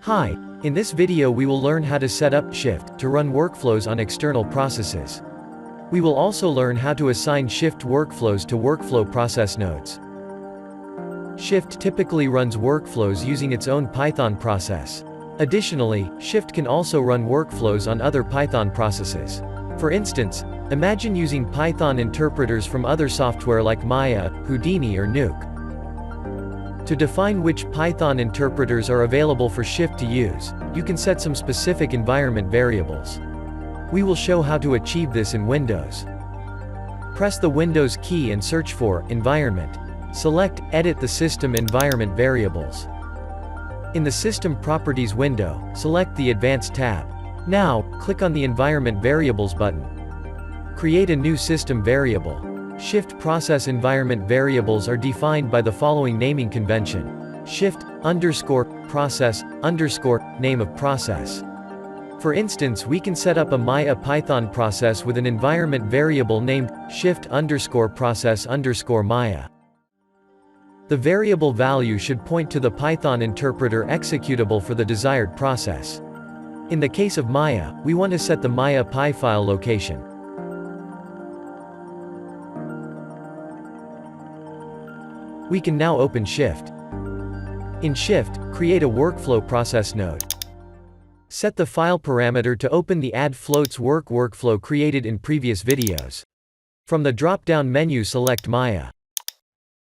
Hi, in this video we will learn how to set up Shift to run workflows on external processes. We will also learn how to assign Shift workflows to workflow process nodes. Shift typically runs workflows using its own Python process. Additionally, Shift can also run workflows on other Python processes. For instance, imagine using Python interpreters from other software like Maya, Houdini or Nuke. To define which Python interpreters are available for Shift to use, you can set some specific environment variables. We will show how to achieve this in Windows. Press the Windows key and search for Environment. Select Edit the System Environment Variables. In the System Properties window, select the Advanced tab. Now, click on the Environment Variables button. Create a new system variable. Shift process environment variables are defined by the following naming convention: Shift _process _ name of process. For instance, we can set up a Maya Python process with an environment variable named Shift _process _ Maya. The variable value should point to the Python interpreter executable for the desired process. In the case of Maya, we want to set the Maya Py file location. We can now open Shift. In Shift, create a workflow process node. Set the file parameter to open the Add Floats workflow created in previous videos. From the drop-down menu select Maya.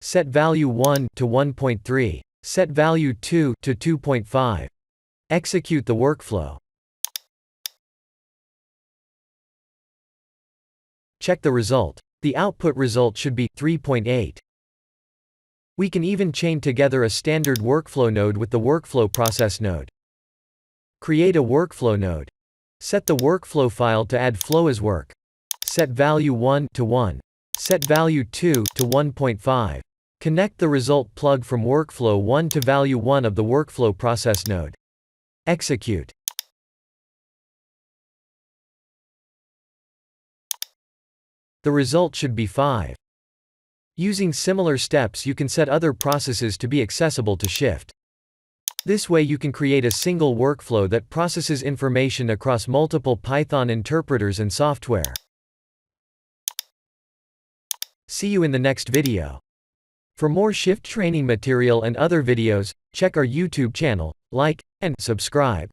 Set value 1 to 1.3. Set value 2 to 2.5. Execute the workflow. Check the result. The output result should be 3.8. We can even chain together a standard workflow node with the workflow process node. Create a workflow node. Set the workflow file to add flow as work. Set value 1 to 1. Set value 2 to 1.5. Connect the result plug from workflow 1 to value 1 of the workflow process node. Execute. The result should be 5. Using similar steps you can set other processes to be accessible to Shift. This way you can create a single workflow that processes information across multiple Python interpreters and software. See you in the next video. For more Shift training material and other videos, check our YouTube channel, like, and subscribe.